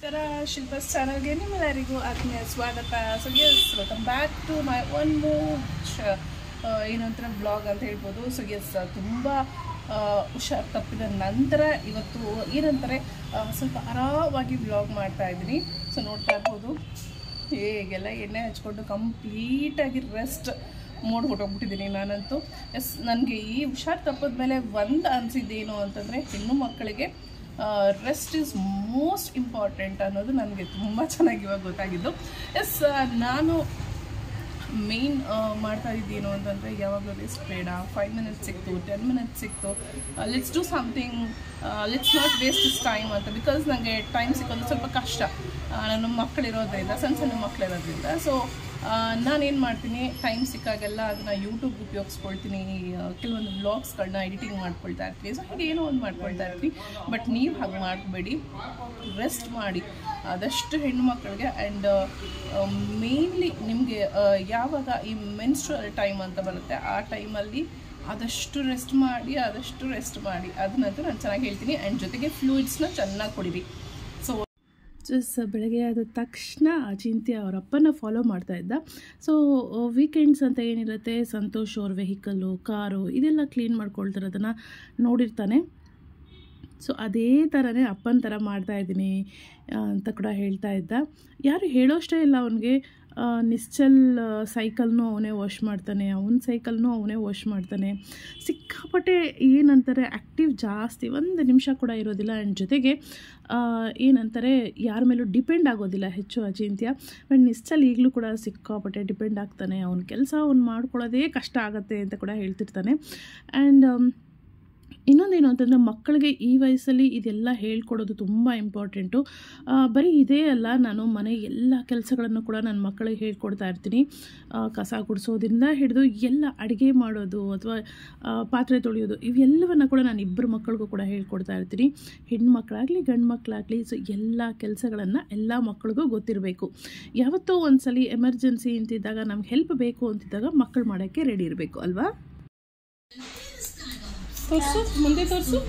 ನಮಸ್ಕಾರ ಶಿಲ್ಪಾಸ್ ಚಾನಲ್ಗೆ ನಿಮ್ಮೆಲ್ಲರಿಗೂ ಆತ್ಮೀಯ ಸ್ವಾಗತ. So yes, welcome back to my one more ಏನಂತಾರೆ ಬ್ಲಾಗ್ ಅಂತ ಹೇಳ್ಬೋದು. ಸೊ ಎಸ್, ತುಂಬ ಹುಷಾರು ತಪ್ಪಿದ ನಂತರ ಇವತ್ತು ಏನಂತಾರೆ ಸ್ವಲ್ಪ ಆರಾಮಾಗಿ ಬ್ಲಾಗ್ ಮಾಡ್ತಾ ಇದ್ದೀನಿ. ಸೊ ನೋಡ್ತಾ ಇರ್ಬೋದು, ಹೇಗೆಲ್ಲ ಎಣ್ಣೆ ಹಚ್ಕೊಂಡು ಕಂಪ್ಲೀಟಾಗಿ ರೆಸ್ಟ್ ಮೋಡ್ ಹೊಟ್ಟೋಗ್ಬಿಟ್ಟಿದ್ದೀನಿ ನಾನಂತೂ. ಎಸ್, ನನಗೆ ಈ ಹುಷಾರು ತಪ್ಪದ ಮೇಲೆ ಒಂದು ಅನಿಸಿದ್ದೇನು ಅಂತಂದರೆ, ಹೆಣ್ಣು ಮಕ್ಕಳಿಗೆ ರೆಸ್ಟ್ ಈಸ್ ಮೋಸ್ಟ್ ಇಂಪಾರ್ಟೆಂಟ್ ಅನ್ನೋದು ನನಗೆ ತುಂಬ ಚೆನ್ನಾಗಿ ಇವಾಗ ಗೊತ್ತಾಗಿದ್ದು. ಎಸ್, ನಾನು ಮೇನ್ ಮಾಡ್ತಾ ಇದ್ದೇನು ಅಂತಂದರೆ, ಯಾವಾಗಲೂ ರೆಸ್ಟ್ ಬೇಡ, 5 minutes ಸಿಕ್ತು, 10 minutes ಸಿಕ್ತು, let's do something, let's not waste this time ಅಂತ. ಬಿಕಾಸ್ ನನಗೆ ಟೈಮ್ ಸಿಕ್ಕೋದು ಸ್ವಲ್ಪ ಕಷ್ಟ, ನನ್ನ ಮಕ್ಕಳಿರೋದ್ರಿಂದ, ಸಣ್ಣ ಮಕ್ಕಳಿರೋದ್ರಿಂದ. ಸೊ ನಾನೇನು ಮಾಡ್ತೀನಿ, ಟೈಮ್ ಸಿಕ್ಕಾಗೆಲ್ಲ ಅದನ್ನು ಯೂಟ್ಯೂಬ್ ಉಪಯೋಗಿಸ್ಕೊಳ್ತೀನಿ, ಕೆಲವೊಂದು ವ್ಲಾಗ್ಸ್ಗಳನ್ನ ಎಡಿಟಿಂಗ್ ಮಾಡ್ಕೊಳ್ತಾ ಇರ್ತೀನಿ. ಸೊ ಹಾಗೆ ಏನೋ ಒಂದು ಮಾಡ್ಕೊಳ್ತಾ ಇರ್ತೀನಿ. ಬಟ್ ನೀವು ಹಾಗೆ ಮಾಡಬೇಡಿ, ರೆಸ್ಟ್ ಮಾಡಿ ಆದಷ್ಟು ಹೆಣ್ಣುಮಕ್ಕಳಿಗೆ. ಆ್ಯಂಡ್ ಮೇನ್ಲಿ ನಿಮಗೆ ಯಾವಾಗ ಈ ಮೆನ್ಸ್ಟ್ರುವಲ್ ಟೈಮ್ ಅಂತ ಬರುತ್ತೆ, ಆ ಟೈಮಲ್ಲಿ ಆದಷ್ಟು ರೆಸ್ಟ್ ಮಾಡಿ ಅದನ್ನಂತೂ ನಾನು ಚೆನ್ನಾಗಿ ಹೇಳ್ತೀನಿ. ಆ್ಯಂಡ್ ಜೊತೆಗೆ ಫ್ಲೂಯಿಡ್ಸ್ನ ಚೆನ್ನಾಗಿ ಕುಡೀರಿ. ಬೆಳಗ್ಗೆ ಆದ ತಕ್ಷಣ ಅಚಿಂತ್ಯ ಅವರ ಅಪ್ಪನ ಫಾಲೋ ಮಾಡ್ತಾ ಇದ್ದ. ಸೊ ವೀಕೆಂಡ್ಸ್ ಅಂತ ಏನಿರುತ್ತೆ, ಸಂತೋಷ್ ಅವ್ರ ವೆಹಿಕಲ್ಲು, ಕಾರು ಇದೆಲ್ಲ ಕ್ಲೀನ್ ಮಾಡ್ಕೊಳ್ತಿರೋದನ್ನು ನೋಡಿರ್ತಾನೆ. ಸೊ ಅದೇ ಥರನೇ ಅಪ್ಪನ ಥರ ಮಾಡ್ತಾಯಿದ್ದೀನಿ ಅಂತ ಕೂಡ ಹೇಳ್ತಾ ಇದ್ದ. ಯಾರು ಹೇಳೋಷ್ಟೇ ಇಲ್ಲ ಅವನಿಗೆ. ನಿಶ್ಚಲ್ ಸೈಕಲ್ನೂ ಅವನೇ ವಾಶ್ ಮಾಡ್ತಾನೆ, ಅವನ ಸೈಕಲ್ನೂ ಅವನೇ ವಾಶ್ ಮಾಡ್ತಾನೆ. ಸಿಕ್ಕಾಪಟ್ಟೆ ಏನಂತಾರೆ ಆ್ಯಕ್ಟಿವ್ ಜಾಸ್ತಿ, 1 ನಿಮಿಷ ಕೂಡ ಇರೋದಿಲ್ಲ. ಆ್ಯಂಡ್ ಜೊತೆಗೆ ಏನಂತಾರೆ ಯಾರ ಮೇಲೂ ಡಿಪೆಂಡ್ ಆಗೋದಿಲ್ಲ ಹೆಚ್ಚು ಅಚಿಂತ್ಯ. ಬಟ್ ನಿಶ್ಚಲ್ ಈಗಲೂ ಕೂಡ ಸಿಕ್ಕಾಪಟ್ಟೆ ಡಿಪೆಂಡ್ ಆಗ್ತಾನೆ. ಅವನ ಕೆಲಸ ಅವ್ನು ಮಾಡ್ಕೊಳ್ಳೋದೇ ಕಷ್ಟ ಆಗುತ್ತೆ ಅಂತ ಕೂಡ ಹೇಳ್ತಿರ್ತಾನೆ. ಆ್ಯಂಡ್ ಇನ್ನೊಂದೇನು ಅಂತಂದರೆ, ಮಕ್ಕಳಿಗೆ ಈ ವಯಸ್ಸಲ್ಲಿ ಇದೆಲ್ಲ ಹೇಳ್ಕೊಡೋದು ತುಂಬ ಇಂಪಾರ್ಟೆಂಟು. ಬರೀ ಇದೇ ಅಲ್ಲ, ನಾನು ಮನೆ ಎಲ್ಲ ಕೆಲಸಗಳನ್ನು ಕೂಡ ನನ್ನ ಮಕ್ಕಳಿಗೆ ಹೇಳ್ಕೊಡ್ತಾ ಇರ್ತೀನಿ. ಕಸ ಗುಡಿಸೋದ್ರಿಂದ ಹಿಡಿದು ಎಲ್ಲ ಅಡುಗೆ ಮಾಡೋದು ಅಥವಾ ಪಾತ್ರೆ ತೊಳೆಯೋದು, ಇವೆಲ್ಲವನ್ನು ಕೂಡ ನಾನು ಇಬ್ಬರು ಮಕ್ಕಳಿಗೂ ಕೂಡ ಹೇಳ್ಕೊಡ್ತಾ ಇರ್ತೀನಿ. ಹೆಣ್ಮಕ್ಳಾಗಲಿ ಗಂಡು ಮಕ್ಕಳಾಗಲಿ. ಸೊ ಎಲ್ಲ ಕೆಲಸಗಳನ್ನು ಎಲ್ಲ ಮಕ್ಕಳಿಗೂ ಗೊತ್ತಿರಬೇಕು. ಯಾವತ್ತೋ ಒಂದ್ಸಲಿ ಎಮರ್ಜೆನ್ಸಿ ಅಂತಿದ್ದಾಗ, ನಮ್ಗೆ ಹೆಲ್ಪ್ ಬೇಕು ಅಂತಿದ್ದಾಗ ಮಕ್ಕಳು ಮಾಡೋಕ್ಕೆ ರೆಡಿ ಇರಬೇಕು ಅಲ್ವಾ. ತೋರಿಸು, ಮುಂದೆ ತೋರಿಸು.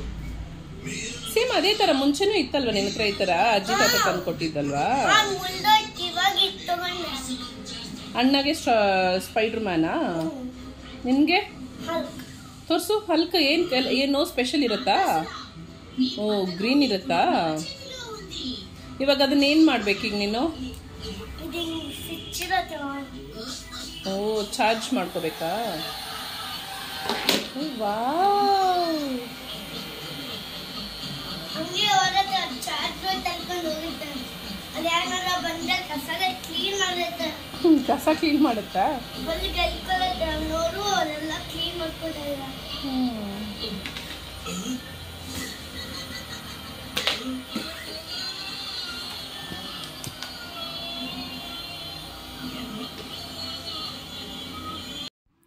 ಸೇಮ್ ಅದೇ ಥರ ಮುಂಚೆನೂ ಇತ್ತಲ್ವ ನಿನ್ನ ಹತ್ರ, ಈ ಥರ ಅಜ್ಜಿ ತಾತ ತಂದು ಕೊಟ್ಟಿದ್ದಲ್ವಾ. ಅಣ್ಣಗೆ ಸ್ಪೈಡರ್ ಮ್ಯಾನಾ, ನಿನಗೆ ತೋರಿಸು. ಹಲ್ಕ್ ಏನು ಸ್ಪೆಷಲ್ ಇರುತ್ತಾ? ಓ, ಗ್ರೀನ್ ಇರುತ್ತಾ? ಇವಾಗ ಅದನ್ನೇನು ಮಾಡ್ಬೇಕೀಗ ನೀನು? ಓ, ಚಾರ್ಜ್ ಮಾಡ್ಕೋಬೇಕಾ? ವಾವ್, ಕಸ ಕ್ಲೀನ್ ಮಾಡುತ್ತಾ?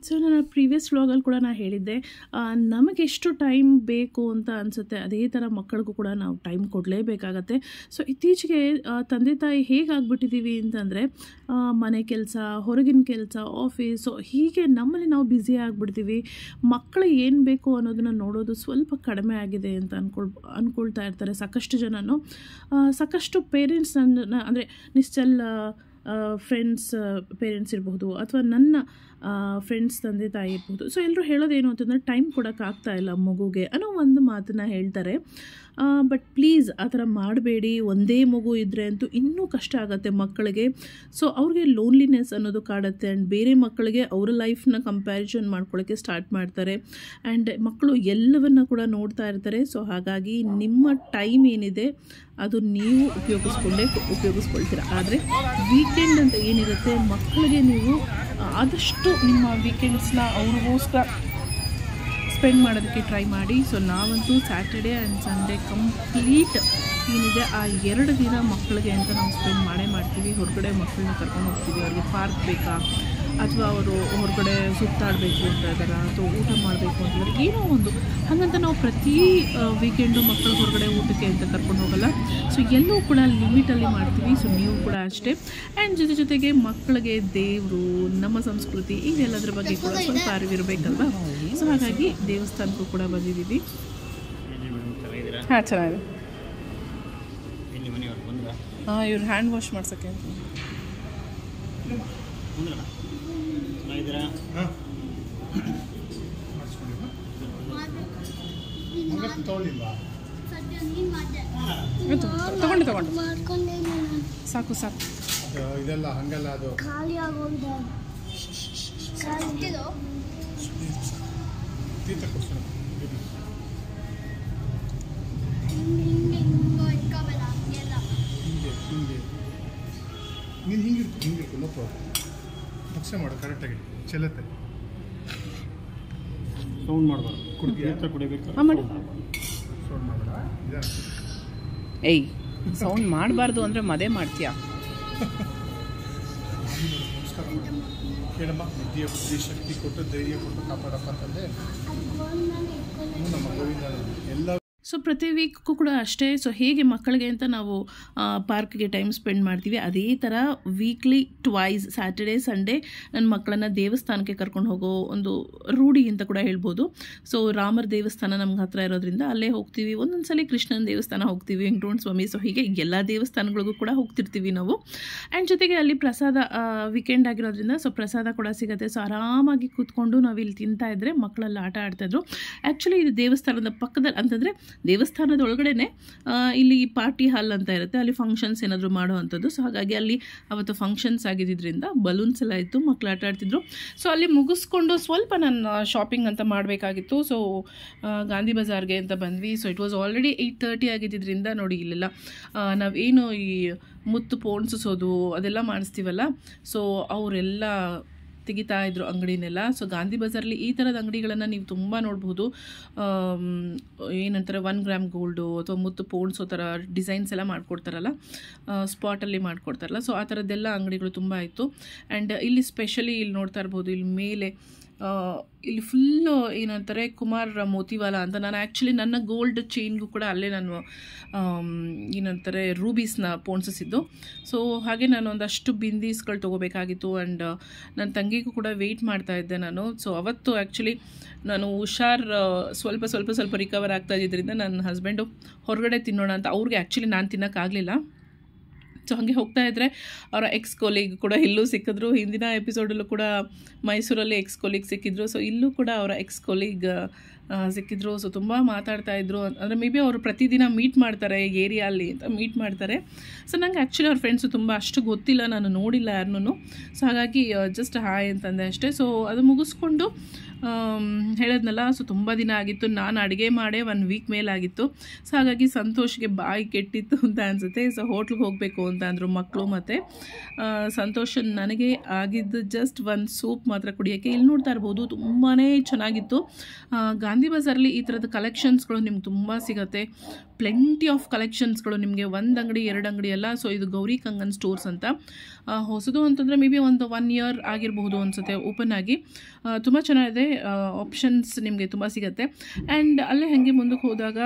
ಸೊ ನನ್ನ ಪ್ರೀವಿಯಸ್ ವ್ಲಾಗಲ್ಲಿ ಕೂಡ ನಾನು ಹೇಳಿದ್ದೆ, ನಮಗೆಷ್ಟು ಟೈಮ್ ಬೇಕು ಅಂತ ಅನಿಸುತ್ತೆ ಅದೇ ಥರ ಮಕ್ಕಳಿಗೂ ಕೂಡ ನಾವು ಟೈಮ್ ಕೊಡಲೇಬೇಕಾಗತ್ತೆ. ಸೊ ಇತ್ತೀಚೆಗೆ ತಂದೆ ತಾಯಿ ಹೇಗಾಗ್ಬಿಟ್ಟಿದ್ದೀವಿ ಅಂತಂದರೆ, ಮನೆ ಕೆಲಸ, ಹೊರಗಿನ ಕೆಲಸ, ಆಫೀಸ್, ಸೊ ಹೀಗೆ ನಮ್ಮಲ್ಲಿ ನಾವು ಬ್ಯುಸಿ ಆಗಿಬಿಡ್ತೀವಿ. ಮಕ್ಕಳು ಏನು ಬೇಕು ಅನ್ನೋದನ್ನು ನೋಡೋದು ಸ್ವಲ್ಪ ಕಡಿಮೆ ಆಗಿದೆ ಅಂತ ಅಂದ್ಕೊಳ್ತಾ ಇರ್ತಾರೆ ಸಾಕಷ್ಟು ಜನನು. ಸಾಕಷ್ಟು ಪೇರೆಂಟ್ಸ್ ಅಂದರೆ ನಿಶ್ಚಲ್ ಫ್ರೆಂಡ್ಸ್ ಪೇರೆಂಟ್ಸ್ ಇರಬಹುದು, ಅಥವಾ ನನ್ನ ಫ್ರೆಂಡ್ಸ್ ತಂದೆ ತಾಯಿ ಇರ್ಬೋದು. ಸೊ ಎಲ್ಲರೂ ಹೇಳೋದೇನು ಅಂತಂದರೆ, ಟೈಮ್ ಕೊಡೋಕ್ಕಾಗ್ತಾ ಇಲ್ಲ ಮಗುಗೆ ಅನ್ನೋ ಒಂದು ಮಾತನ್ನು ಹೇಳ್ತಾರೆ. ಬಟ್ ಪ್ಲೀಸ್ ಆ ಥರ ಮಾಡಬೇಡಿ. ಒಂದೇ ಮಗು ಇದ್ದರೆ ಅಂತೂ ಇನ್ನೂ ಕಷ್ಟ ಆಗುತ್ತೆ ಮಕ್ಕಳಿಗೆ. ಸೊ ಅವ್ರಿಗೆ ಲೋನ್ಲಿನೆಸ್ ಅನ್ನೋದು ಕಾಡುತ್ತೆ. ಆ್ಯಂಡ್ ಬೇರೆ ಮಕ್ಕಳಿಗೆ ಅವರ ಲೈಫ್ನ ಕಂಪ್ಯಾರಿಸನ್ ಮಾಡ್ಕೊಳ್ಳೋಕ್ಕೆ ಸ್ಟಾರ್ಟ್ ಮಾಡ್ತಾರೆ. ಆ್ಯಂಡ್ ಮಕ್ಕಳು ಎಲ್ಲವನ್ನು ಕೂಡ ನೋಡ್ತಾ ಇರ್ತಾರೆ. ಸೊ ಹಾಗಾಗಿ ನಿಮ್ಮ ಟೈಮ್ ಏನಿದೆ ಅದು ನೀವು ಉಪಯೋಗಿಸ್ಕೊಳ್ತೀರ. ಆದರೆ ವೀಕೆಂಡ್ ಅಂತ ಏನಿರುತ್ತೆ, ಮಕ್ಕಳಿಗೆ ನೀವು ಆದಷ್ಟು ನಿಮ್ಮ ವೀಕೆಂಡ್ಸ್ನ ಅವ್ರಿಗೋಸ್ಕರ ಸ್ಪೆಂಡ್ ಮಾಡೋದಕ್ಕೆ ಟ್ರೈ ಮಾಡಿ. ಸೊ ನಾವಂತೂ ಸ್ಯಾಟರ್ಡೇ ಆ್ಯಂಡ್ ಸಂಡೇ ಕಂಪ್ಲೀಟ್ ಏನಿದೆ ಆ 2 ದಿನ ಮಕ್ಕಳಿಗೆ ಅಂತ ನಾವು ಸ್ಪೆಂಡ್ ಮಾಡ್ತೀವಿ. ಹೊರಗಡೆ ಮಕ್ಕಳನ್ನ ಕರ್ಕೊಂಡು ಹೋಗ್ತೀವಿ. ಅವ್ರಿಗೆ ಪಾರ್ಕ್ ಬೇಕಾ, ಅಥವಾ ಅವರು ಹೊರಗಡೆ ಸುತ್ತಾಡಬೇಕು ಅಂತ ಇದ್ದಾರೆ, ಅಥವಾ ಊಟ ಮಾಡಬೇಕು ಅಂತಂದರೆ ಏನೋ ಒಂದು ಹಾಗಂತ ನಾವು ಪ್ರತಿ ವೀಕೆಂಡು ಮಕ್ಕಳು ಹೊರಗಡೆ ಊಟಕ್ಕೆ ಅಂತ ಕರ್ಕೊಂಡು ಹೋಗಲ್ಲ. ಸೊ ಎಲ್ಲವೂ ಕೂಡ ಲಿಮಿಟಲ್ಲಿ ಮಾಡ್ತೀವಿ. ಸೊ ನೀವು ಕೂಡ ಅಷ್ಟೇ. ಆ್ಯಂಡ್ ಜೊತೆಗೆ ಮಕ್ಕಳಿಗೆ ದೇವರು, ನಮ್ಮ ಸಂಸ್ಕೃತಿ ಇದೆಲ್ಲದರ ಬಗ್ಗೆ ಕೂಡ ಸ್ವಲ್ಪ ಅರಿವಿರಬೇಕಲ್ವ. ಸೊ ಹಾಗಾಗಿ ದೇವಸ್ಥಾನಕ್ಕೂ ಕೂಡ ಬಂದಿದ್ದೀವಿ. ಹಾಂ, ಚೆನ್ನಾಗಿದೆ. ಹಾಂ, ಇವ್ರು ಹ್ಯಾಂಡ್ ವಾಶ್ ಮಾಡ್ಸೋಕ್ಕೆ ಅಂತ. ತಗೊಂಡು ಸಾಕು ಸಾಕು. ಇದೆಲ್ಲ ಹಂಗಲ್ಲ, ಅದು ಖಾಲಿ ಆಗೋಗಿದೆ. ನೀನು ಹಿಂಗಿರ್ಕು ನೋ ಪ್ರಾಬ್ಲಮ್. ಪಕ್ಷ ಮಾಡು ಕರೆಕ್ಟಾಗಿ, ಚೆಲ್ಲತ್ತೆ. ಸೌಂಡ್ ಮಾಡಬಾರ್ದು. ಕುಡಿಬೇಕು. ಸೌಂಡ್ ಮಾಡಬೇಡ. ಏಯ್, ಸೌಂಡ್ ಮಾಡಬಾರ್ದು ಅಂದರೆ ಮದೇ ಮಾಡ್ತೀಯಾ? ನಮಸ್ಕಾರ ಕೇಳಮ್ಮ. ವಿದ್ಯೆ ಬುದ್ಧಿ ಶಕ್ತಿ ಕೊಟ್ಟು ಧೈರ್ಯ ಕೊಟ್ಟು ಕಾಪಾಡಪ್ಪ ಅಂತಂದರೆ ನಮ್ಮ ಗೋವಿಂದ ಎಲ್ಲ. ಸೊ ಪ್ರತಿ ವೀಕ್ಗೂ ಕೂಡ ಅಷ್ಟೇ. ಸೊ ಹೇಗೆ ಮಕ್ಕಳಿಗೆ ಅಂತ ನಾವು ಪಾರ್ಕ್ಗೆ ಟೈಮ್ ಸ್ಪೆಂಡ್ ಮಾಡ್ತೀವಿ, ಅದೇ ಥರ ವೀಕ್ಲಿ ಟ್ವೈಸ್ ಸ್ಯಾಟರ್ಡೇ ಸಂಡೇ ನನ್ನ ಮಕ್ಕಳನ್ನು ದೇವಸ್ಥಾನಕ್ಕೆ ಕರ್ಕೊಂಡು ಹೋಗೋ ಒಂದು ರೂಢಿ ಅಂತ ಕೂಡ ಹೇಳ್ಬೋದು. ಸೊ ರಾಮರ ದೇವಸ್ಥಾನ ನಮ್ಗೆ ಹತ್ತಿರ ಇರೋದ್ರಿಂದ ಅಲ್ಲೇ ಹೋಗ್ತೀವಿ. ಒಂದೊಂದು ಸಲ ಕೃಷ್ಣನ ದೇವಸ್ಥಾನ ಹೋಗ್ತೀವಿ, ವೆಂಕಟರಮಣ ಸ್ವಾಮಿ. ಸೊ ಹೀಗೆ ಎಲ್ಲ ದೇವಸ್ಥಾನಗಳಿಗೂ ಕೂಡ ಹೋಗ್ತಿರ್ತೀವಿ ನಾವು. ಆ್ಯಂಡ್ ಜೊತೆಗೆ ಅಲ್ಲಿ ಪ್ರಸಾದ ವೀಕೆಂಡ್ ಆಗಿರೋದ್ರಿಂದ ಸೊ ಪ್ರಸಾದ ಕೂಡ ಸಿಗುತ್ತೆ. ಸೊ ಆರಾಮಾಗಿ ಕೂತ್ಕೊಂಡು ನಾವು ಇಲ್ಲಿ ತಿಂತಾ ಇದ್ದರೆ ಮಕ್ಕಳೆಲ್ಲ ಆಟ ಆಡ್ತಾಯಿದ್ರು. ಆ್ಯಕ್ಚುಲಿ ಇದು ದೇವಸ್ಥಾನದ ಪಕ್ಕದಲ್ಲಿ ಅಂತಂದರೆ ದೇವಸ್ಥಾನದ ಒಳಗಡೆ ಇಲ್ಲಿ ಪಾರ್ಟಿ ಹಾಲ್ ಅಂತ ಇರುತ್ತೆ, ಅಲ್ಲಿ ಫಂಕ್ಷನ್ಸ್ ಏನಾದರೂ ಮಾಡೋ ಅಂಥದ್ದು. ಸೊ ಹಾಗಾಗಿ ಅಲ್ಲಿ ಅವತ್ತು ಫಂಕ್ಷನ್ಸ್ ಆಗಿದ್ದರಿಂದ ಬಲೂನ್ಸ್ ಎಲ್ಲ ಇತ್ತು, ಮಕ್ಕಳು ಆಟ ಆಡ್ತಿದ್ರು. ಸೊ ಅಲ್ಲಿ ಮುಗಿಸ್ಕೊಂಡು ಸ್ವಲ್ಪ ನಾನು ಶಾಪಿಂಗ್ ಅಂತ ಮಾಡಬೇಕಾಗಿತ್ತು. ಸೊ ಗಾಂಧಿ ಬಜಾರ್ಗೆ ಅಂತ ಬಂದ್ವಿ. ಸೊ ಇಟ್ ವಾಸ್ ಆಲ್ರೆಡಿ 8:30 ಆಗಿದ್ದರಿಂದ ನೋಡಿ ಇಲ್ಲೆಲ್ಲ ನಾವೇನು ಈ ಮುತ್ತು ಪೋಣಿಸೋದು ಅದೆಲ್ಲ ಮಾಡಿಸ್ತೀವಲ್ಲ, ಸೊ ಅವರೆಲ್ಲ ತೆಗಿತಾ ಇದ್ರು ಅಂಗಡಿನೆಲ್ಲ. ಸೊ ಗಾಂಧಿ ಬಜಾರಲ್ಲಿ ಈ ಥರದ ಅಂಗಡಿಗಳನ್ನು ನೀವು ತುಂಬ ನೋಡ್ಬೋದು. ಏನಂತಾರೆ 1 ಗ್ರಾಮ್ ಗೋಲ್ಡು ಅಥವಾ ಮುತ್ತು ಪೋಣಿಸೋ ಥರ ಡಿಸೈನ್ಸ್ ಎಲ್ಲ ಮಾಡಿಕೊಡ್ತಾರಲ್ಲ, ಸ್ಪಾಟಲ್ಲಿ ಮಾಡಿಕೊಡ್ತಾರಲ್ಲ. ಸೊ ಆ ಥರದ್ದೆಲ್ಲ ಅಂಗಡಿಗಳು ತುಂಬ ಇತ್ತು. ಆ್ಯಂಡ್ ಇಲ್ಲಿ ಸ್ಪೆಷಲಿ ಇಲ್ಲಿ ನೋಡ್ತಾ ಇರ್ಬೋದು, ಇಲ್ಲಿ ಮೇಲೆ ಇಲ್ಲಿ ಫುಲ್ಲು ಏನಂತಾರೆ ಕುಮಾರ್ ಮೋತಿವಾಲ ಅಂತ. ನಾನು ಆ್ಯಕ್ಚುಲಿ ನನ್ನ ಗೋಲ್ಡ್ ಚೈನ್ಗೂ ಕೂಡ ಅಲ್ಲೇ ನಾನು ಏನಂತಾರೆ ರೂಬೀಸ್ನ ಪೋಣಿಸಿದ್ದು. ಸೊ ಹಾಗೆ ನಾನು ಒಂದಷ್ಟು ಬಿಂದೀಸ್ಗಳು ತೊಗೋಬೇಕಾಗಿತ್ತು. ಆ್ಯಂಡ್ ನನ್ನ ತಂಗಿಗೂ ಕೂಡ ವೆಯ್ಟ್ ಮಾಡ್ತಾಯಿದ್ದೆ ನಾನು. ಸೊ ಅವತ್ತು ಆ್ಯಕ್ಚುಲಿ ನಾನು ಸ್ವಲ್ಪ ರಿಕವರ್ ಆಗ್ತಾ ಇದ್ದಿದ್ದರಿಂದ ನನ್ನ ಹಸ್ಬೆಂಡು ಹೊರಗಡೆ ತಿನ್ನೋಣ ಅಂತ, ಅವ್ರಿಗೆ ಆ್ಯಕ್ಚುಲಿ ನಾನು ತಿನ್ನೋಕ್ಕಾಗಲಿಲ್ಲ. ಸೊ ಹಾಗೆ ಹೋಗ್ತಾ ಇದ್ದರೆ ಅವರ ಎಕ್ಸ್ ಕೊಲೀಗ್ ಕೂಡ ಇಲ್ಲೂ ಸಿಕ್ಕಿದ್ರು. ಹಿಂದಿನ ಎಪಿಸೋಡಲ್ಲೂ ಕೂಡ ಮೈಸೂರಲ್ಲಿ ಎಕ್ಸ್ ಕೊಲೀಗ್ ಸಿಕ್ಕಿದ್ರು. ಸೊ ಇಲ್ಲೂ ಕೂಡ ಅವರ ಎಕ್ಸ್ ಕೊಲೀಗ್ ಸಿಕ್ಕಿದ್ರು. ಸೊ ತುಂಬ ಮಾತಾಡ್ತಾಯಿದ್ರು. ಅಂದರೆ ಮೇ ಬಿ ಅವರು ಪ್ರತಿದಿನ ಮೀಟ್ ಮಾಡ್ತಾರೆ ಏರಿಯಲ್ಲಿ ಅಂತ ಮೀಟ್ ಮಾಡ್ತಾರೆ. ಸೊ ನಂಗೆ ಆ್ಯಕ್ಚುಲಿ ಅವ್ರ ಫ್ರೆಂಡ್ಸು ತುಂಬ ಅಷ್ಟು ಗೊತ್ತಿಲ್ಲ, ನಾನು ನೋಡಿಲ್ಲ ಯಾರನ್ನೂ. ಸೊ ಹಾಗಾಗಿ ಜಸ್ಟ್ ಹಾಯ್ ಅಂತಂದೆ ಅಷ್ಟೇ. ಸೊ ಅದು ಮುಗಿಸ್ಕೊಂಡು ಹೇಳಿದ್ನಲ್ಲ, ಸೊ ತುಂಬ ದಿನ ಆಗಿತ್ತು, ನಾನು ಅಡುಗೆ ಮಾಡೇ 1 ವೀಕ್ ಮೇಲಾಗಿತ್ತು. ಸೊ ಹಾಗಾಗಿ ಸಂತೋಷ್ಗೆ ಬಾಯಿ ಕೆಟ್ಟಿತ್ತು ಅಂತ ಅನಿಸುತ್ತೆ. ಸೊ ಹೋಟ್ಲಿಗೆ ಹೋಗಬೇಕು ಅಂತ ಅಂದರು ಮಕ್ಕಳು. ಮತ್ತು ಸಂತೋಷ್ ನನಗೆ ಆಗಿದ್ದು ಜಸ್ಟ್ 1 ಸೂಪ್ ಮಾತ್ರ ಕುಡಿಯೋಕ್ಕೆ. ಇಲ್ಲಿ ನೋಡ್ತಾ ಇರ್ಬೋದು ತುಂಬಾ ಚೆನ್ನಾಗಿತ್ತು. ಗಾಂಧಿ ಬಜಾರಲ್ಲಿ ಈ ಥರದ ಕಲೆಕ್ಷನ್ಸ್ಗಳು ನಿಮ್ಗೆ ತುಂಬ ಸಿಗುತ್ತೆ. ಪ್ಲೆಂಟಿ ಆಫ್ ಕಲೆಕ್ಷನ್ಸ್ಗಳು ನಿಮಗೆ 1 ಅಂಗಡಿ 2 ಅಂಗಡಿ ಅಲ್ಲ. ಸೊ ಇದು ಗೌರಿ ಕಂಗನ್ ಸ್ಟೋರ್ಸ್ ಅಂತ ಹೊಸದು ಅಂತಂದರೆ ಮೇ ಬಿ ಒಂದು 1 ಇಯರ್ ಆಗಿರಬಹುದು ಅನಿಸುತ್ತೆ ಓಪನ್ ಆಗಿ. ತುಂಬ ಚೆನ್ನಾಗಿದೆ, ಆಪ್ಷನ್ಸ್ ನಿಮಗೆ ತುಂಬ ಸಿಗುತ್ತೆ. ಆ್ಯಂಡ್ ಅಲ್ಲೇ ಹಾಗೆ ಮುಂದಕ್ಕೆ ಹೋದಾಗ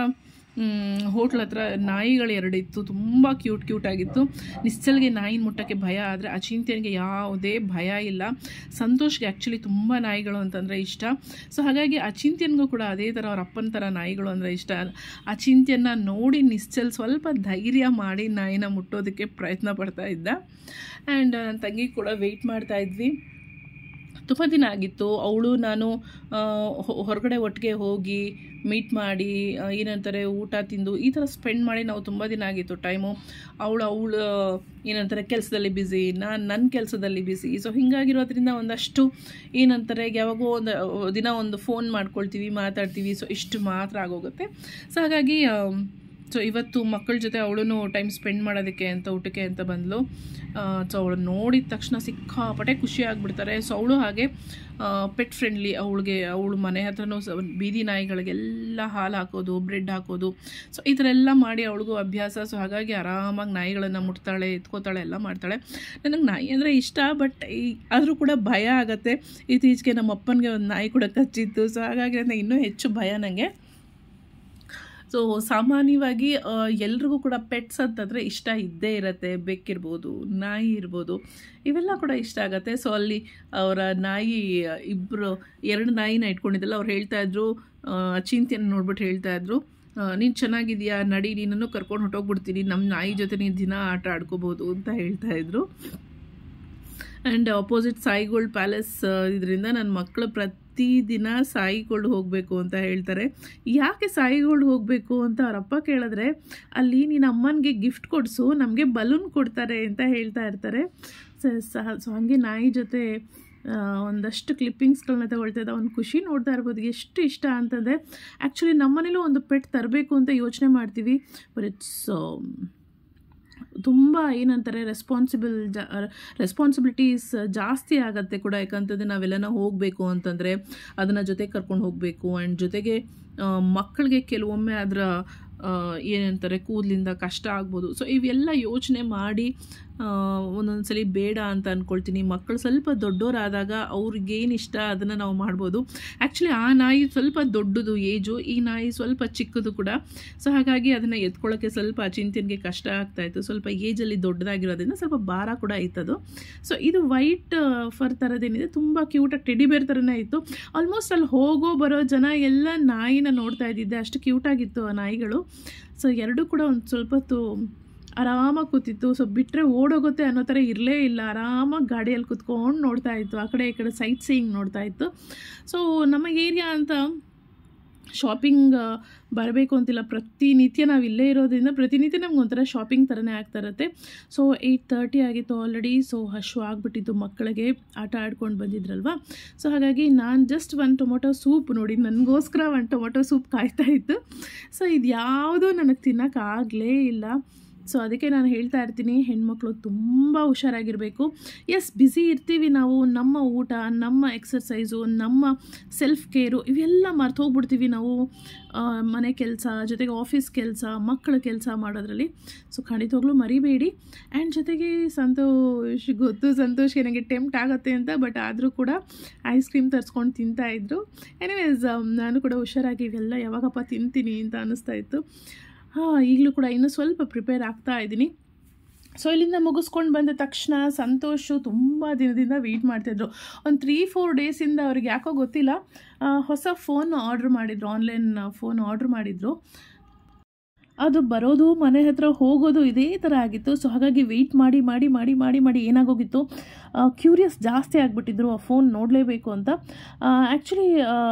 ಹೋಟ್ಲ್ ಹತ್ರ ನಾಯಿಗಳು 2 ಇತ್ತು, ತುಂಬ ಕ್ಯೂಟ್ ಆಗಿತ್ತು. ನಿಶ್ಚಲ್ಗೆ ನಾಯಿನ ಮುಟ್ಟಕ್ಕೆ ಭಯ, ಆದರೆ ಅಚಿಂತ್ಯನಿಗೆ ಯಾವುದೇ ಭಯ ಇಲ್ಲ. ಸಂತೋಷ್ಗೆ ಆ್ಯಕ್ಚುಲಿ ತುಂಬ ನಾಯಿಗಳು ಅಂತಂದರೆ ಇಷ್ಟ. ಸೊ ಹಾಗಾಗಿ ಅಚಿಂತ್ಯನಿಗೂ ಕೂಡ ಅದೇ ಥರ ಅವ್ರ ಅಪ್ಪನ ಥರ ನಾಯಿಗಳು ಅಂದರೆ ಇಷ್ಟ. ಅಚಿಂತ್ಯನ ನೋಡಿ ನಿಶ್ಚಲ್ ಸ್ವಲ್ಪ ಧೈರ್ಯ ಮಾಡಿ ನಾಯಿನ ಮುಟ್ಟೋದಕ್ಕೆ ಪ್ರಯತ್ನ ಪಡ್ತಾ ಇದ್ದ. ಆ್ಯಂಡ್ ನನ್ನ ತಂಗಿ ಕೂಡ ವೆಯ್ಟ್ ಮಾಡ್ತಾ ಇದ್ವಿ. ತುಂಬ ದಿನ ಆಗಿತ್ತು. ಅವಳು ನಾನು ಹೊರಗಡೆ ಒಟ್ಟಿಗೆ ಹೋಗಿ ಮೀಟ್ ಮಾಡಿ ಏನಂತಾರೆ ಊಟ ತಿಂದು ಈ ಥರ ಸ್ಪೆಂಡ್ ಮಾಡಿ ನಾವು ತುಂಬ ದಿನ ಆಗಿತ್ತು ಟೈಮು. ಅವಳು ಏನಂತಾರೆ ಕೆಲಸದಲ್ಲಿ ಬ್ಯುಸಿ, ನಾನು ನನ್ನ ಕೆಲಸದಲ್ಲಿ ಬ್ಯುಸಿ. ಸೊ ಹೀಗಾಗಿರೋದ್ರಿಂದ ಒಂದಷ್ಟು ಏನಂತಾರೆ ಯಾವಾಗೋ ದಿನ ಒಂದು ಫೋನ್ ಮಾಡ್ಕೊಳ್ತೀವಿ, ಮಾತಾಡ್ತೀವಿ. ಸೊ ಇಷ್ಟು ಮಾತ್ರ ಆಗೋಗುತ್ತೆ. ಸೊ ಹಾಗಾಗಿ ಸೊ ಇವತ್ತು ಮಕ್ಕಳ ಜೊತೆ ಅವಳು ಟೈಮ್ ಸ್ಪೆಂಡ್ ಮಾಡೋದಕ್ಕೆ ಅಂತ ಊಟಕ್ಕೆ ಅಂತ ಬಂದಳು. ಸೊ ಅವಳು ನೋಡಿದ ತಕ್ಷಣ ಸಿಕ್ಕಾಪಟ್ಟೆ ಖುಷಿ ಆಗಿಬಿಡ್ತಾರೆ. ಸೊ ಅವಳು ಹಾಗೆ ಪೆಟ್ ಫ್ರೆಂಡ್ಲಿ, ಅವಳು ಮನೆ ಹತ್ರನೂ ಬೀದಿ ನಾಯಿಗಳಿಗೆಲ್ಲ ಹಾಲು ಹಾಕೋದು, ಬ್ರೆಡ್ ಹಾಕೋದು. ಸೊ ಈ ಥರ ಎಲ್ಲ ಮಾಡಿ ಅವಳಿಗೂ ಅಭ್ಯಾಸ. ಸೊ ಹಾಗಾಗಿ ಆರಾಮಾಗಿ ನಾಯಿಗಳನ್ನು ಮುಟ್ತಾಳೆ, ಎತ್ಕೋತಾಳೆ, ಎಲ್ಲ ಮಾಡ್ತಾಳೆ. ನನಗೆ ನಾಯಿ ಅಂದರೆ ಇಷ್ಟ, ಬಟ್ ಆದರೂ ಕೂಡ ಭಯ ಆಗುತ್ತೆ. ಇತ್ತೀಚೆಗೆ ನಮ್ಮ ಅಪ್ಪನಿಗೆ ಒಂದು ನಾಯಿ ಕೂಡ ಕಚ್ಚಿತ್ತು. ಸೊ ಹಾಗಾಗಿ ನನಗೆ ಇನ್ನೂ ಹೆಚ್ಚು ಭಯ ನನಗೆ. ಸೊ ಸಾಮಾನ್ಯವಾಗಿ ಎಲ್ರಿಗೂ ಕೂಡ ಪೆಟ್ಸ್ ಅಂತಂದರೆ ಇಷ್ಟ ಇದ್ದೇ ಇರುತ್ತೆ. ಬೆಕ್ಕಿರ್ಬೋದು, ನಾಯಿ ಇರ್ಬೋದು, ಇವೆಲ್ಲ ಕೂಡ ಇಷ್ಟ ಆಗುತ್ತೆ. ಸೊ ಅಲ್ಲಿ ಅವರ ನಾಯಿ 2 ನಾಯಿನ ಇಟ್ಕೊಂಡಿದ್ದಲ್ಲ, ಅವ್ರು ಹೇಳ್ತಾಯಿದ್ರು, ಅಚಿಂತ್ಯನ ನೋಡ್ಬಿಟ್ಟು ಹೇಳ್ತಾಯಿದ್ರು, ನೀನು ಚೆನ್ನಾಗಿದೆಯಾ, ನಡಿ ನೀನನ್ನು ಕರ್ಕೊಂಡು ಹೊಟ್ಟೋಗ್ಬಿಡ್ತೀನಿ, ನಮ್ಮ ನಾಯಿ ಜೊತೆ ನೀನು ದಿನ ಆಟ ಆಡ್ಕೋಬೋದು ಅಂತ ಹೇಳ್ತಾಯಿದ್ರು. ಆ್ಯಂಡ್ ಅಪೋಸಿಟ್ ಸಾಯಿಗೋಲ್ಡ್ ಪ್ಯಾಲೇಸ್ ಇದರಿಂದ ನನ್ನ ಮಕ್ಕಳು ಪ್ರತಿದಿನ ಸಾಯಿಗೋಲ್ಡ್ ಹೋಗಬೇಕು ಅಂತ ಹೇಳ್ತಾರೆ. ಯಾಕೆ ಸಾಯಿಗೋಲ್ಡ್ ಹೋಗಬೇಕು ಅಂತ ಅವರಪ್ಪ ಕೇಳಿದ್ರೆ, ಅಲ್ಲಿ ನೀನು ಅಮ್ಮನಿಗೆ ಗಿಫ್ಟ್ ಕೊಡಿಸು, ನಮಗೆ ಬಲೂನ್ ಕೊಡ್ತಾರೆ ಅಂತ ಹೇಳ್ತಾ ಇರ್ತಾರೆ. ಸೊ ಹಾಗೆ ನಾಯಿ ಜೊತೆ ಒಂದಷ್ಟು ಕ್ಲಿಪ್ಪಿಂಗ್ಸ್ಗಳನ್ನ ತಗೊಳ್ತಾ ಇದ್ದ ಒಂದು ಖುಷಿ ನೋಡ್ತಾ ಇರ್ಬೋದು. ಎಷ್ಟು ಇಷ್ಟ ಅಂತಂದರೆ ಆ್ಯಕ್ಚುಲಿ ನಮ್ಮನೇಲೂ ಒಂದು ಪೆಟ್ ತರಬೇಕು ಅಂತ ಯೋಚನೆ ಮಾಡ್ತೀವಿ. ಬಟ್ ಇಟ್ಸ್ ತುಂಬ ಏನಂತಾರೆ ರೆಸ್ಪಾನ್ಸಿಬಿಲಿಟೀಸ್ ಜಾಸ್ತಿ ಆಗುತ್ತೆ ಕೂಡ. ಯಾಕಂತಂದರೆ ನಾವೆಲ್ಲನ ಹೋಗಬೇಕು ಅಂತಂದರೆ ಅದನ್ನು ಜೊತೆ ಕರ್ಕೊಂಡು ಹೋಗಬೇಕು. ಆ್ಯಂಡ್ ಜೊತೆಗೆ ಮಕ್ಕಳಿಗೆ ಕೆಲವೊಮ್ಮೆ ಅದರ ಏನಂತಾರೆ ಕೂದಲಿಂದ ಕಷ್ಟ ಆಗ್ಬೋದು. ಸೊ ಇವೆಲ್ಲ ಯೋಚನೆ ಮಾಡಿ ಒಂದೊಂದು ಸಲ ಬೇಡ ಅಂತ ಅಂದ್ಕೊಳ್ತೀನಿ. ಮಕ್ಕಳು ಸ್ವಲ್ಪ ದೊಡ್ಡವರಾದಾಗ ಅವ್ರಿಗೇನು ಇಷ್ಟ ಅದನ್ನು ನಾವು ಮಾಡ್ಬೋದು. ಆ್ಯಕ್ಚುಲಿ ಆ ನಾಯಿ ಸ್ವಲ್ಪ ದೊಡ್ಡದು ಏಜು, ಈ ನಾಯಿ ಸ್ವಲ್ಪ ಚಿಕ್ಕದು ಕೂಡ. ಸೊ ಹಾಗಾಗಿ ಅದನ್ನು ಎತ್ಕೊಳ್ಳೋಕ್ಕೆ ಸ್ವಲ್ಪ ಚಿಂತನೆಗೆ ಕಷ್ಟ ಆಗ್ತಾಯಿತ್ತು. ಸ್ವಲ್ಪ ಏಜಲ್ಲಿ ದೊಡ್ಡದಾಗಿರೋದ್ರಿಂದ ಸ್ವಲ್ಪ ಭಾರ ಕೂಡ ಇತ್ತದು. ಸೊ ಇದು ವೈಟ್ ಫರ್ ಥರದ್ದೇನಿದೆ, ತುಂಬ ಕ್ಯೂಟಾಗಿ ಟೆಡಿ ಬೇರ್ ಥರನೇ ಇತ್ತು. ಆಲ್ಮೋಸ್ಟ್ ಅಲ್ಲಿ ಹೋಗೋ ಬರೋ ಜನ ಎಲ್ಲ ನಾಯಿನ ನೋಡ್ತಾ ಇದ್ದಿದ್ದೆ, ಅಷ್ಟು ಕ್ಯೂಟಾಗಿತ್ತು ಆ ನಾಯಿಗಳು. ಸೊ ಎರಡೂ ಕೂಡ ಒಂದು ಸ್ವಲ್ಪ ಹೊತ್ತು ಆರಾಮಾಗಿ ಕೂತಿತ್ತು. ಸೊ ಬಿಟ್ಟರೆ ಓಡೋಗುತ್ತೆ ಅನ್ನೋ ಥರ ಇರಲೇ ಇಲ್ಲ, ಆರಾಮಾಗಿ ಗಾಡಿಯಲ್ಲಿ ಕೂತ್ಕೊಂಡು ನೋಡ್ತಾ ಇತ್ತು, ಆ ಕಡೆ ಈ ಕಡೆ ಸೈಟ್ ಸೀಯಿಂಗ್ ನೋಡ್ತಾ ಇತ್ತು. ಸೊ ನಮ್ಮ ಏರಿಯಾ ಅಂತ ಶಾಪಿಂಗ್ ಬರಬೇಕು ಅಂತಿಲ್ಲ, ಪ್ರತಿನಿತ್ಯ ನಾವು ಇಲ್ಲೇ ಇರೋದ್ರಿಂದ ಪ್ರತಿನಿತ್ಯ ನಮ್ಗೆ ಒಂಥರ ಶಾಪಿಂಗ್ ಥರನೇ ಆಗ್ತಾ ಇರುತ್ತೆ. ಸೊ 8:30 ಆಗಿತ್ತು ಆಲ್ರೆಡಿ. ಸೊ ಹಶು ಆಗಿಬಿಟ್ಟಿತ್ತು, ಮಕ್ಕಳಿಗೆ ಆಟ ಆಡ್ಕೊಂಡು ಬಂದಿದ್ರಲ್ವ. ಸೊ ಹಾಗಾಗಿ ನಾನು ಜಸ್ಟ್ ಒಂದು ಟೊಮೊಟೊ ಸೂಪ್ ನೋಡಿ, ನನಗೋಸ್ಕರ ಒಂದು ಟೊಮೊಟೊ ಸೂಪ್ ಕಾಯ್ತಾ ಇತ್ತು. ಸೊ ಇದು ಯಾವುದೂ ನನಗೆ ತಿನ್ನೋಕ್ಕಾಗಲೇ ಇಲ್ಲ. ಸೊ ಅದಕ್ಕೆ ನಾನು ಹೇಳ್ತಾ ಇರ್ತೀನಿ, ಹೆಣ್ಮಕ್ಳು ತುಂಬ ಹುಷಾರಾಗಿರಬೇಕು. ಎಸ್, ಬ್ಯುಸಿ ಇರ್ತೀವಿ ನಾವು, ನಮ್ಮ ಊಟ, ನಮ್ಮ ಎಕ್ಸರ್ಸೈಸು, ನಮ್ಮ ಸೆಲ್ಫ್ ಕೇರು ಇವೆಲ್ಲ ಮರ್ತು ಹೋಗ್ಬಿಡ್ತೀವಿ ನಾವು ಮನೆ ಕೆಲಸ ಜೊತೆಗೆ ಆಫೀಸ್ ಕೆಲಸ, ಮಕ್ಕಳ ಕೆಲಸ ಮಾಡೋದ್ರಲ್ಲಿ. ಸೊ ಖಂಡಿತವಾಗ್ಲೂ ಮರಿಬೇಡಿ. ಆ್ಯಂಡ್ ಜೊತೆಗೆ ಸಂತೋಷ್ಗೆ ನನಗೆ ಟೆಂಪ್ಟ್ ಆಗುತ್ತೆ ಅಂತ, ಬಟ್ ಆದರೂ ಕೂಡ ಐಸ್ ಕ್ರೀಮ್ ತರಿಸ್ಕೊಂಡು ತಿಂತಾಯಿದ್ರು. ಎನಿವೇಸ್ ನಾನು ಕೂಡ ಹುಷಾರಾಗಿ ಇವೆಲ್ಲ ಯಾವಾಗಪ್ಪ ತಿಂತೀನಿ ಅಂತ ಅನ್ನಿಸ್ತಾ ಇತ್ತು. ಈಗಲೂ ಕೂಡ ಇನ್ನೂ ಸ್ವಲ್ಪ ಪ್ರಿಪೇರ್ ಆಗ್ತಾ ಇದ್ದೀನಿ. ಸೊ ಇಲ್ಲಿಂದ ಮುಗಿಸ್ಕೊಂಡು ಬಂದ ತಕ್ಷಣ ಸಂತೋಷು ತುಂಬ ದಿನದಿಂದ ವೆಯ್ಟ್ ಮಾಡ್ತಾಯಿದ್ರು. ಒಂದು 3-4 ಡೇಸಿಂದ ಅವ್ರಿಗೆ ಯಾಕೋ ಗೊತ್ತಿಲ್ಲ ಹೊಸ ಫೋನ್ ಆರ್ಡ್ರ್ ಮಾಡಿದ್ರು, ಆನ್ಲೈನ್ ಫೋನ್ ಆರ್ಡ್ರ್ ಮಾಡಿದರು. ಅದು ಬರೋದು ಮನೆ ಹತ್ರ ಹೋಗೋದು ಇದೇ ಥರ ಆಗಿತ್ತು. ಸೊ ಹಾಗಾಗಿ ವೆಯ್ಟ್ ಮಾಡಿ ಮಾಡಿ ಮಾಡಿ ಮಾಡಿ ಮಾಡಿ ಏನಾಗೋಗಿತ್ತು, ಕ್ಯೂರಿಯಸ್ ಜಾಸ್ತಿ ಆಗಿಬಿಟ್ಟಿದ್ರು ಆ ಫೋನ್ ನೋಡಲೇಬೇಕು ಅಂತ. ಆ್ಯಕ್ಚುಲಿ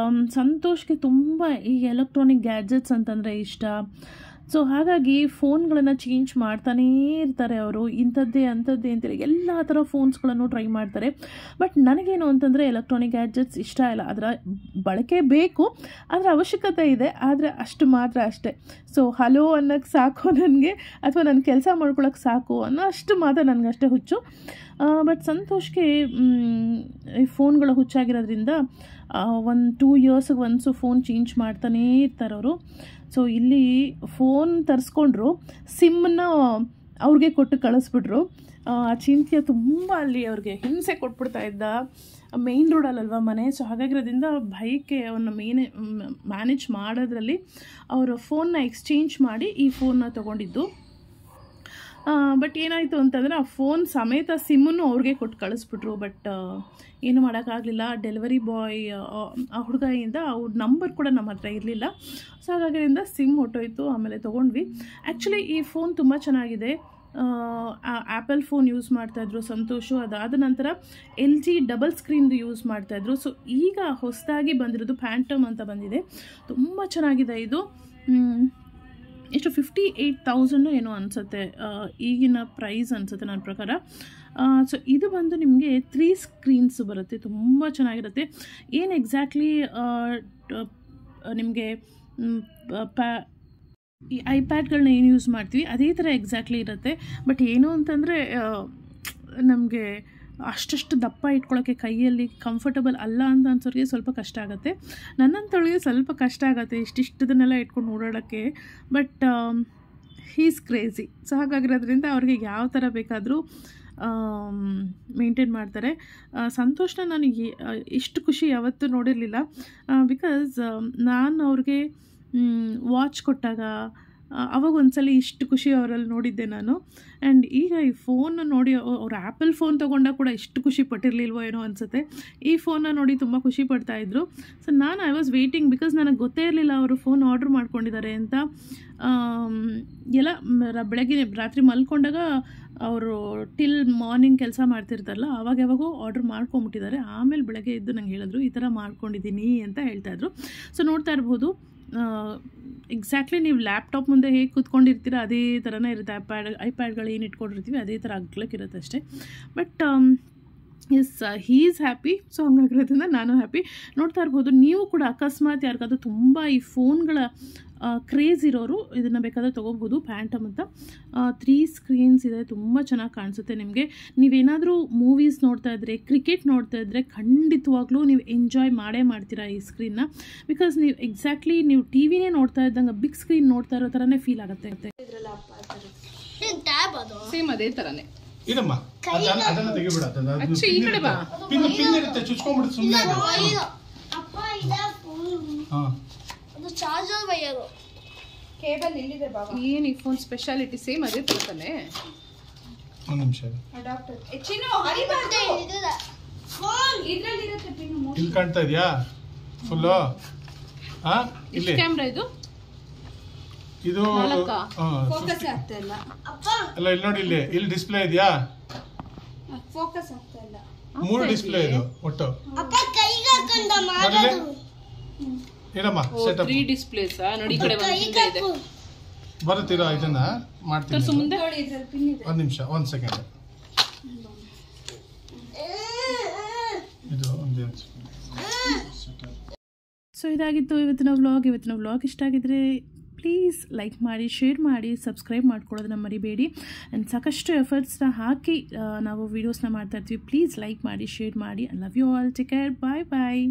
ಸಂತೋಷ್ಗೆ ತುಂಬ ಈ ಎಲೆಕ್ಟ್ರಾನಿಕ್ ಗ್ಯಾಜೆಟ್ಸ್ ಅಂತಂದರೆ ಇಷ್ಟ. ಸೊ ಹಾಗಾಗಿ ಫೋನ್ಗಳನ್ನು ಚೇಂಜ್ ಮಾಡ್ತಾನೇ ಇರ್ತಾರೆ ಅವರು, ಇಂಥದ್ದೇ ಅಂಥದ್ದೇ ಅಂತೇಳಿ ಎಲ್ಲ ಥರ ಫೋನ್ಸ್ಗಳನ್ನು ಟ್ರೈ ಮಾಡ್ತಾರೆ. ಬಟ್ ನನಗೇನು ಅಂತಂದರೆ ಎಲೆಕ್ಟ್ರಾನಿಕ್ ಗ್ಯಾಡ್ಜೆಟ್ಸ್ ಇಷ್ಟ ಇಲ್ಲ. ಅದರ ಬಳಕೆ ಬೇಕು, ಅದರ ಅವಶ್ಯಕತೆ ಇದೆ, ಆದರೆ ಅಷ್ಟು ಮಾತ್ರ ಅಷ್ಟೇ. ಸೊ ಹಲೋ ಅನ್ನೋಕ್ಕೆ ಸಾಕು ನನಗೆ, ಅಥವಾ ನನ್ನ ಕೆಲಸ ಮಾಡ್ಕೊಳ್ಳೋಕ್ಕೆ ಸಾಕು ಅನ್ನೋ ಅಷ್ಟು ಮಾತ್ರ ನನಗಷ್ಟೇ ಹುಚ್ಚು. ಬಟ್ ಸಂತೋಷ್ಗೆ ಈ ಫೋನ್ಗಳು ಹುಚ್ಚಾಗಿರೋದ್ರಿಂದ 1-2 ಇಯರ್ಸ್ಗೆ ಒನ್ಸು ಫೋನ್ ಚೇಂಜ್ ಮಾಡ್ತಾನೇ ಇರ್ತಾರೆ ಅವರು. ಸೊ ಇಲ್ಲಿ ಫೋನ್ ತರಿಸ್ಕೊಂಡ್ರು, ಸಿಮ್ಮನ್ನ ಅವ್ರಿಗೆ ಕೊಟ್ಟು ಕಳಿಸ್ಬಿಟ್ರು. ಚಿಂತ್ಯ ತುಂಬ ಅಲ್ಲಿ ಅವ್ರಿಗೆ ಹಿಂಸೆ ಕೊಟ್ಬಿಡ್ತಾ ಇದ್ದ, ಮೇಯ್ನ್ ರೋಡಲ್ಲಲ್ವ ಮನೆ. ಸೊ ಹಾಗಾಗಿರೋದ್ರಿಂದ ಭಯಕ್ಕೆ ಅವನ್ನ ಮ್ಯಾನೇಜ್ ಮಾಡೋದ್ರಲ್ಲಿ ಅವರು ಫೋನ್ನ ಎಕ್ಸ್ಚೇಂಜ್ ಮಾಡಿ ಈ ಫೋನ್ನ ತೊಗೊಂಡಿದ್ದು. ಬಟ್ ಏನಾಯಿತು ಅಂತಂದರೆ ಆ ಫೋನ್ ಸಮೇತ ಸಿಮ್ಮನ್ನು ಅವ್ರಿಗೆ ಕೊಟ್ಟು ಕಳಿಸ್ಬಿಟ್ರು. ಬಟ್ ಏನು ಮಾಡೋಕ್ಕಾಗಲಿಲ್ಲ. ಡೆಲಿವರಿ ಬಾಯ್ ಆ ಹುಡುಗಿಯಿಂದ ಅವ್ರ ನಂಬರ್ ಕೂಡ ನಮ್ಮ ಹತ್ರ ಇರಲಿಲ್ಲ. ಸೊ ಹಾಗಾಗಿರಿಂದ ಸಿಮ್ ಹೊಟ್ಟೋಯ್ತು. ಆಮೇಲೆ ತೊಗೊಂಡ್ವಿ. ಆ್ಯಕ್ಚುಲಿ ಈ ಫೋನ್ ತುಂಬ ಚೆನ್ನಾಗಿದೆ. ಆ್ಯಪಲ್ ಫೋನ್ ಯೂಸ್ ಮಾಡ್ತಾಯಿದ್ರು ಸಂತೋಷು. ಅದಾದ ನಂತರ LG ಡಬಲ್ ಸ್ಕ್ರೀನ್ದು ಯೂಸ್ ಮಾಡ್ತಾಯಿದ್ರು. ಸೊ ಈಗ ಹೊಸದಾಗಿ ಬಂದಿರೋದು ಫ್ಯಾಂಟಮ್ ಅಂತ ಬಂದಿದೆ, ತುಂಬ ಚೆನ್ನಾಗಿದೆ ಇದು. ಎಷ್ಟು 58,000 ಏನೋ ಅನಿಸುತ್ತೆ ಈಗಿನ ಪ್ರೈಸ್ ಅನಿಸುತ್ತೆ ನನ್ನ ಪ್ರಕಾರ. ಸೊ ಇದು ಬಂದು ನಿಮಗೆ 3 ಸ್ಕ್ರೀನ್ಸ್ ಬರುತ್ತೆ, ತುಂಬ ಚೆನ್ನಾಗಿರುತ್ತೆ. ಏನು ಎಕ್ಸಾಕ್ಟ್ಲಿ ನಿಮಗೆ ಈ ಐಪ್ಯಾಡ್ಗಳನ್ನ ಏನು ಯೂಸ್ ಮಾಡ್ತೀವಿ ಅದೇ ಥರ ಎಕ್ಸಾಕ್ಟ್ಲಿ ಇರುತ್ತೆ. ಬಟ್ ಏನು ಅಂತಂದರೆ ನಮಗೆ ಅಷ್ಟು ದಪ್ಪ ಇಟ್ಕೊಳ್ಳೋಕ್ಕೆ ಕೈಯಲ್ಲಿ ಕಂಫರ್ಟಬಲ್ ಅಲ್ಲ ಅಂತ ಅನ್ಸೋರಿಗೆ ಸ್ವಲ್ಪ ಕಷ್ಟ ಆಗುತ್ತೆ. ನನ್ನಂತೊಳಗೆ ಸ್ವಲ್ಪ ಕಷ್ಟ ಆಗುತ್ತೆ ಇಷ್ಟಿಷ್ಟದನ್ನೆಲ್ಲ ಇಟ್ಕೊಂಡು ಓಡಾಡೋಕ್ಕೆ. But he's crazy. ಸೊ ಹಾಗಾಗಿರೋದ್ರಿಂದ ಅವ್ರಿಗೆ ಯಾವ ಥರ ಬೇಕಾದರೂ ಮೇಂಟೈನ್ ಮಾಡ್ತಾರೆ. ಸಂತೋಷನ ನಾನು ಇಷ್ಟು ಖುಷಿ ಯಾವತ್ತೂ ನೋಡಿರಲಿಲ್ಲ. ಬಿಕಾಸ್ ನಾನು ಅವ್ರಿಗೆ ವಾಚ್ ಕೊಟ್ಟಾಗ ಅವಾಗ ಒಂದ್ಸಲ ಇಷ್ಟು ಖುಷಿ ಅವರಲ್ಲಿ ನೋಡಿದ್ದೆ ನಾನು. ಆ್ಯಂಡ್ ಈಗ ಈ ಫೋನ್ ನೋಡಿ ಅವ್ರು ಆ್ಯಪಲ್ ಫೋನ್ ತೊಗೊಂಡಾಗ ಕೂಡ ಇಷ್ಟು ಖುಷಿ ಪಟ್ಟಿರಲಿಲ್ವೋ ಏನೋ ಅನಿಸುತ್ತೆ. ಈ ಫೋನ್ನ ನೋಡಿ ತುಂಬ ಖುಷಿ ಪಡ್ತಾಯಿದ್ರು. ಸೊ ನಾನು ಐ ವಾಸ್ ವೇಟಿಂಗ್, ಬಿಕಾಸ್ ನನಗೆ ಗೊತ್ತೇ ಇರಲಿಲ್ಲ ಅವರು ಫೋನ್ ಆರ್ಡ್ರ್ ಮಾಡ್ಕೊಂಡಿದ್ದಾರೆ ಅಂತ. ಎಲ್ಲ ಬೆಳಗ್ಗೆ ರಾತ್ರಿ ಮಲ್ಕೊಂಡಾಗ ಅವರು ಟಿಲ್ ಮಾರ್ನಿಂಗ್ ಕೆಲಸ ಮಾಡ್ತಿರ್ತಾರಲ್ಲ ಆವಾಗ ಯಾವಾಗೂ ಆರ್ಡ್ರ್ ಮಾಡ್ಕೊಂಬಿಟ್ಟಿದ್ದಾರೆ. ಆಮೇಲೆ ಬೆಳಗ್ಗೆ ಎದ್ದು ನಂಗೆ ಹೇಳಿದ್ರು ಈ ಥರ ಮಾಡ್ಕೊಂಡಿದ್ದೀನಿ ಅಂತ ಹೇಳ್ತಾಯಿದ್ರು. ಸೊ ನೋಡ್ತಾ ಇರ್ಬೋದು, ಎಕ್ಸಾಕ್ಟ್ಲಿ ನೀವು ಲ್ಯಾಪ್ಟಾಪ್ ಮುಂದೆ ಹೇಗೆ ಕೂತ್ಕೊಂಡಿರ್ತೀರ ಅದೇ ಥರನೇ ಇರುತ್ತೆ. ಐಪ್ಯಾಡ್ಗಳು ಏನು ಇಟ್ಕೊಂಡಿರ್ತೀವಿ ಅದೇ ಥರ ಅಗ್ಲಕ್ಕಿರುತ್ತೆ ಅಷ್ಟೇ. But yes, he is happy. So ಹಂಗಾಗಿರೋದ್ರಿಂದ ನಾನು ಹ್ಯಾಪಿ. ನೋಡ್ತಾ ಇರ್ಬೋದು, ನೀವು ಕೂಡ ಅಕಸ್ಮಾತ್ ಯಾರಿಗಾದ್ರೂ ತುಂಬ ಈ ಫೋನ್ಗಳ ಕ್ರೇಜ್ ಇರೋರು ಇದನ್ನು ಬೇಕಾದರೆ ತೊಗೋಬೋದು. ಫ್ಯಾಂಟಮ್ ಅಂತ 3 ಸ್ಕ್ರೀನ್ಸ್ ಇದೆ, ತುಂಬ ಚೆನ್ನಾಗಿ ಕಾಣಿಸುತ್ತೆ ನಿಮಗೆ. ನೀವೇನಾದರೂ ಮೂವೀಸ್ ನೋಡ್ತಾ ಇದ್ದರೆ, ಕ್ರಿಕೆಟ್ ನೋಡ್ತಾ ಇದ್ದರೆ ಖಂಡಿತವಾಗ್ಲೂ ನೀವು ಎಂಜಾಯ್ ಮಾಡ್ತೀರಾ ಈ ಸ್ಕ್ರೀನ್ನ. ಬಿಕಾಸ್ ನೀವು ಎಕ್ಸಾಕ್ಟ್ಲಿ ನೀವು ಟಿ ವಿನೇ ನೋಡ್ತಾ ಇದ್ದಂಗೆ ಬಿಗ್ ಸ್ಕ್ರೀನ್ ನೋಡ್ತಾ ಇರೋ ಥರನೇ ಫೀಲ್ ಆಗುತ್ತೆ. ಸೇಮ್ ಅದೇ ಥರನೇ ಇದಮ್ಮ ಅದನ್ನ ತೆಗಿಬಿಡ, ಈ ಕಡೆ ಬಾ. ಪಿನ್ ಇರುತ್ತೆ, ಚುಚ್ಕೊಂಡ್ಬಿಡುತ್ತೆ ಸುಮ್ಮನೆ. ಚಾರ್ಜರ್ ವೈಯರು ಕೇಬಲ್ ಇಲ್ಲಿದೆ ಬಾಬಾ. ಏನು ಈ ಫೋನ್ ಸ್ಪೆಷಾಲಿಟಿ ಸೇಮ್ ಅದೇ ತರ ತಾನೆ. ಒಂದು ನಿಮಿಷ ಅಡಾಪ್ಟರ್ ಚಿನ್ನು ಹರಿಬಾರ್ದು. ಇದೆ ಫೋನ್ ಇದರಲ್ಲಿ ಇರುತ್ತೆ ಪಿನ್. ಇಲ್ಲಿ ಕಾಣ್ತಾ ಇದೆಯಾ ಫುಲ್? ಇಲ್ಲಿ ಕ್ಯಾಮೆರಾ ಇದು ಫೋಕಸ್ ಆಗ್ತಾ ಇಲ್ಲ ಅಪ್ಪ. ಅಲ್ಲ ಇಲ್ಲಿ ನೋಡಿ, ಇಲ್ಲಿ ಡಿಸ್ಪ್ಲೇ ಇದೆಯಾ? ಫೋಕಸ್ ಆಗ್ತಾ ಇಲ್ಲ. 3 ಡಿಸ್ಪ್ಲೇ ಇದು ಒಟ್ಟು. ಅಪ್ಪ ಕೈಗೆ ಹಾಕೊಂಡ ಮಾಡೋದು ಏನಮ್ಮ ಸೆಟಪ್ 3 ಡಿಸ್ಪ್ಲೇಸ್ ನೋಡಿ. ಈ ಕಡೆ ಇದೆ ಬರುತ್ತೀರಾ? ಇದನ್ನ ಮಾಡ್ತೀನಿ. ಮುಂದೆ ಒಂದು ನಿಮಿಷ, 1 ಸೆಕೆಂಡ್. ಇದು ಒಂದು ಸೊ ಇದಾಗಿತ್ತು ಇವತ್ತಿನ ವ್ಲಾಗ್. ಇಷ್ಟ ಆಗಿದ್ರೆ ಪ್ಲೀಸ್ ಲೈಕ್ ಮಾಡಿ, ಶೇರ್ ಮಾಡಿ, ಸಬ್ಸ್ಕ್ರೈಬ್ ಮಾಡ್ಕೊಳ್ಳೋದನ್ನ ಮರಿಬೇಡಿ. ಆ್ಯಂಡ್ ಸಾಕಷ್ಟು ಎಫರ್ಟ್ಸ್ನ ಹಾಕಿ ನಾವು ವೀಡಿಯೋಸ್ನ ಮಾಡ್ತಾ ಇರ್ತೀವಿ. ಪ್ಲೀಸ್ ಲೈಕ್ ಮಾಡಿ, ಶೇರ್ ಮಾಡಿ. I love you all. Take care. Bye bye.